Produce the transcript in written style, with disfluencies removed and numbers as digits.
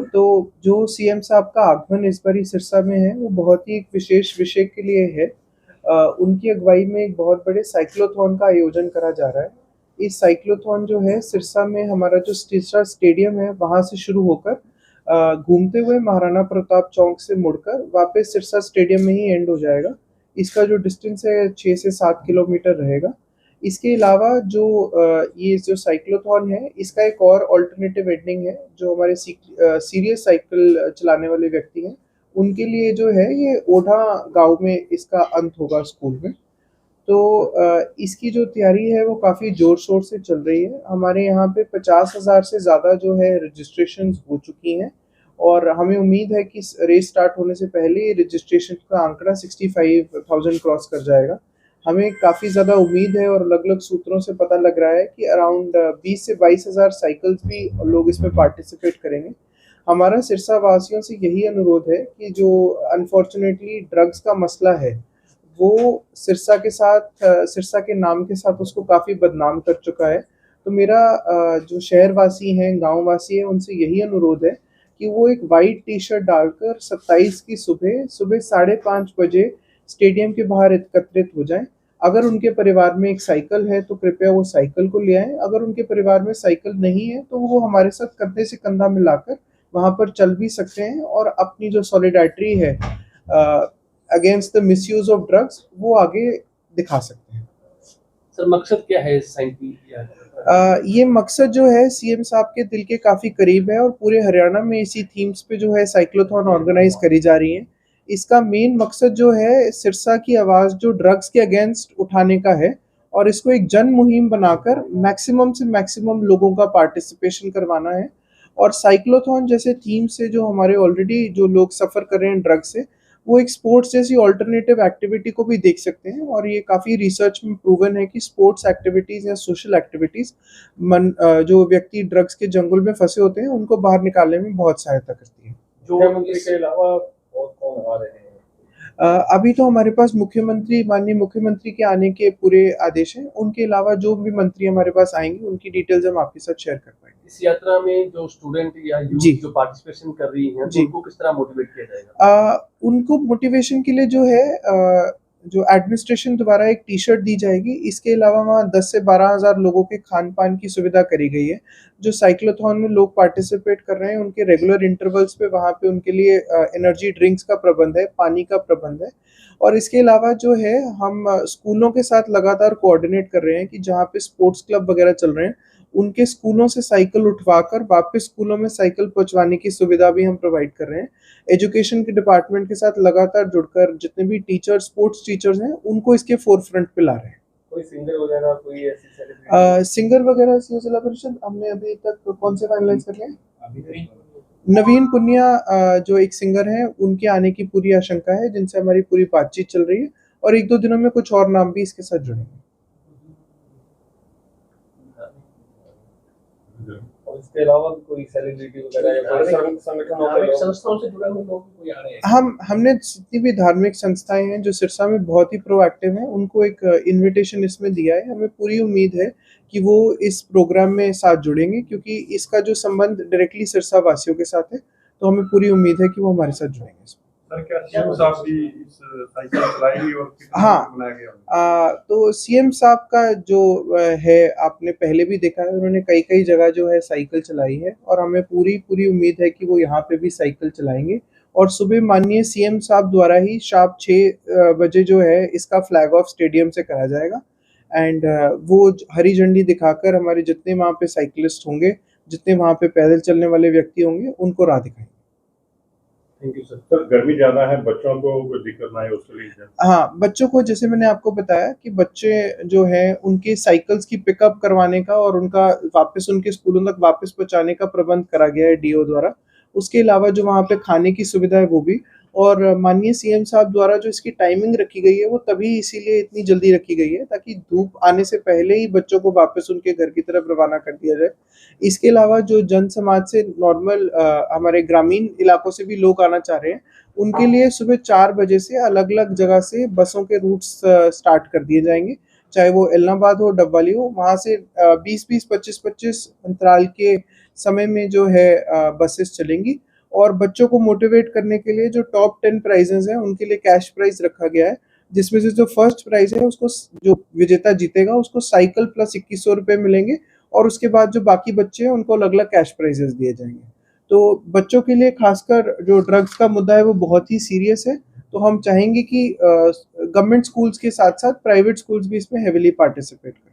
तो जो सीएम साहब का आगमन इस बारी सिरसा में है, वो बहुत ही एक विशेष विषय के लिए है। उनकी अगुवाई में एक बहुत बड़े साइक्लोथॉन का आयोजन करा जा रहा है। इस साइक्लोथॉन जो है सिरसा में हमारा जो सिरसा स्टेडियम है, वहाँ से शुरू होकर घूमते हुए महाराणा प्रताप चौक से मुड़कर वापस सिरसा स्टेडियम में ही एंड हो जाएगा। इसका जो डिस्टेंस है 6 से 7 किलोमीटर रहेगा। इसके अलावा जो ये जो साइक्लोथॉन है, इसका एक और अल्टरनेटिव एंडिंग है, जो हमारे सीरियस साइकिल चलाने वाले व्यक्ति हैं, उनके लिए जो है ये ओढ़ा गाँव में इसका अंत होगा स्कूल में। तो इसकी जो तैयारी है वो काफ़ी ज़ोर-शोर से चल रही है। हमारे यहाँ पे 50,000 से ज़्यादा जो है रजिस्ट्रेशंस हो चुकी हैं और हमें उम्मीद है कि इस रेस स्टार्ट होने से पहले ये रजिस्ट्रेशन का आंकड़ा 65,000 क्रॉस कर जाएगा। हमें काफ़ी ज़्यादा उम्मीद है और अलग-अलग सूत्रों से पता लग रहा है कि अराउंड 20 से 22,000 साइकिल्स भी लोग इसमें पार्टिसिपेट करेंगे। हमारा सिरसा वासियों से यही अनुरोध है कि जो अनफॉर्च्युनेटली ड्रग्स का मसला है, वो सिरसा के साथ सिरसा के नाम के साथ उसको काफ़ी बदनाम कर चुका है। तो मेरा जो शहरवासी हैं, गाँववासी हैं, उनसे यही अनुरोध है कि वो एक व्हाइट टी-शर्ट डालकर 27 की सुबह साढ़े 5 बजे स्टेडियम के बाहर एकत्रित हो जाएँ। अगर उनके परिवार में एक साइकिल है, तो कृपया वो साइकिल को ले आएँ। अगर उनके परिवार में साइकिल नहीं है, तो वो हमारे साथ कंधे से कंधा मिलाकर वहाँ पर चल भी सकते हैं और अपनी जो सॉलिडेरिटी है against the misuse of drugs, वो आगे दिखा सकते हैं। सर मकसद क्या है इस साइकिल की? ये मकसद जो है सीएम साहब के दिल के काफ़ी करीब है और पूरे हरियाणा में इसी थीम्स पे जो है साइक्लोथॉन ऑर्गेनाइज करी जा रही है। इसका मेन मकसद जो है सिरसा की आवाज़ जो ड्रग्स के अगेंस्ट उठाने का है और इसको एक जन मुहिम बनाकर मैक्सिमम से मैक्सिमम लोगों का पार्टिसिपेशन करवाना है। और साइक्लोथॉन जैसे थीम से जो हमारे ऑलरेडी जो लोग सफ़र कर रहे हैं ड्रग्स से, वो एक स्पोर्ट्स जैसी अल्टरनेटिव एक्टिविटी को भी देख सकते हैं और ये काफ़ी रिसर्च में प्रूवन है कि स्पोर्ट्स एक्टिविटीज़ या सोशल एक्टिविटीज़ जो व्यक्ति ड्रग्स के जंगल में फँसे होते हैं, उनको बाहर निकालने में बहुत सहायता करती है। मुख्यमंत्री के अलावा और कौन आ रहे हैं? अभी तो हमारे पास माननीय मुख्यमंत्री के आने के पूरे आदेश हैं। उनके अलावा जो भी मंत्री हमारे पास आएँगे, उनकी डिटेल्स हम आपके साथ शेयर कर पाएँगे। इस यात्रा में जो स्टूडेंट या जी। यूथ जो पार्टिसिपेशन कर रही हैं, जी। तो उनको किस तरह मोटिवेट किया जाएगा? उनको मोटिवेशन के लिए जो है जो एडमिनिस्ट्रेशन द्वारा एक टी-शर्ट दी जाएगी। इसके अलावा वहाँ 10 से 12,000 लोगों के खान-पान की सुविधा करी गई है। जो साइक्लोथॉन में लोग पार्टिसिपेट कर रहे हैं, उनके रेगुलर इंटरवल्स पे वहाँ पे उनके लिए एनर्जी ड्रिंक्स का प्रबंध है, पानी का प्रबंध है। और इसके अलावा जो है हम स्कूलों के साथ लगातार कोऑर्डिनेट कर रहे हैं कि जहाँ पे स्पोर्ट्स क्लब वगैरह चल रहे हैं, उनके स्कूलों से साइकिल उठवाकर वापस स्कूलों में साइकिल पहुँचवाने की सुविधा भी हम प्रोवाइड कर रहे हैं। एजुकेशन के डिपार्टमेंट के साथ लगातार जुड़कर जितने भी स्पोर्ट्स टीचर्स हैं, उनको इसके फ़ोरफ्रंट पे ला रहे हैं। कोई सिंगर वगैरह कोई ऐसी सेलिब्रिटी? सिंगर वगैरह सीओ जिला परिषद हमने अभी तक कौन से फाइनलाइज़ कर लिए हैं? नवीन पुनिया जो एक सिंगर हैं, उनके आने की पूरी आशंका है, जिनसे हमारी पूरी बातचीत चल रही है और 1-2 दिनों में कुछ और नाम भी इसके साथ जुड़ेंगे। और इसके अलावा भी कोई सेलिब्रिटी वगैरह या कोई संस्थाओं से जुड़े हुए लोग कोई आ रहे हैं? हमने जितनी भी धार्मिक संस्थाएँ हैं, जो सिरसा में बहुत ही प्रोएक्टिव हैं, उनको एक इन्विटेशन इसमें दिया है। हमें पूरी उम्मीद है कि वो इस प्रोग्राम में साथ जुड़ेंगे क्योंकि इसका जो संबंध डायरेक्टली सिरसा वासियों के साथ है, तो हमें पूरी उम्मीद है कि वो हमारे साथ जुड़ेंगे इसमें। सर क्या सीएम साहब भी इस साइकिल चलाएंगे और कितना हाँ। बनाया गया? तो सीएम साहब का जो है आपने पहले भी देखा है, उन्होंने कई-कई जगह जो है साइकिल चलाई है और हमें पूरी उम्मीद है कि वो यहाँ पे भी साइकिल चलाएँगे और सुबह माननीय सीएम साहब द्वारा ही शार्प 6 बजे जो है इसका फ्लैग ऑफ स्टेडियम से करा जाएगा एंड वो हरी झंडी दिखाकर हमारे जितने वहाँ पे साइक्लिस्ट होंगे, जितने वहाँ पे पैदल चलने वाले व्यक्ति होंगे, उनको राह दिखाएँगे। Thank you sir. सर गर्मी ज़्यादा है, बच्चों को कोई दिक्कत ना आए उसके लिए? हाँ, बच्चों को जैसे मैंने आपको बताया कि बच्चे जो हैं उनकी साइकिल्स की पिकअप करवाने का और उनका वापस उनके स्कूलों तक वापस पहुँचाने का प्रबंध करा गया है डीओ द्वारा। उसके अलावा जो वहाँ पे खाने की सुविधा है वो भी और माननीय सीएम साहब द्वारा जो इसकी टाइमिंग रखी गई है वो तभी इसीलिए इतनी जल्दी रखी गई है ताकि धूप आने से पहले ही बच्चों को वापस उनके घर की तरफ रवाना कर दिया जाए। इसके अलावा जो जन समाज से नॉर्मल हमारे ग्रामीण इलाकों से भी लोग आना चाह रहे हैं, उनके लिए सुबह 4 बजे से अलग-अलग जगह से बसों के रूट्स स्टार्ट कर दिए जाएँगे। चाहे वो एलनाबाद हो, डबवाली हो, वहाँ से 20-20, 25-25 अंतराल के समय में जो है बसेस चलेंगी और बच्चों को मोटिवेट करने के लिए जो टॉप 10 प्राइजेस हैं उनके लिए कैश प्राइज रखा गया है, जिसमें से जो फर्स्ट प्राइज है उसको जो विजेता जीतेगा उसको साइकिल प्लस 2100 रुपये मिलेंगे, और उसके बाद जो बाकी बच्चे हैं उनको अलग अलग कैश प्राइजेस दिए जाएंगे। तो बच्चों के लिए खासकर जो ड्रग्स का मुद्दा है वो बहुत ही सीरियस है, तो हम चाहेंगे कि गवर्नमेंट स्कूल्स के साथ साथ प्राइवेट स्कूल्स भी इसमें हेविली पार्टिसिपेट करें।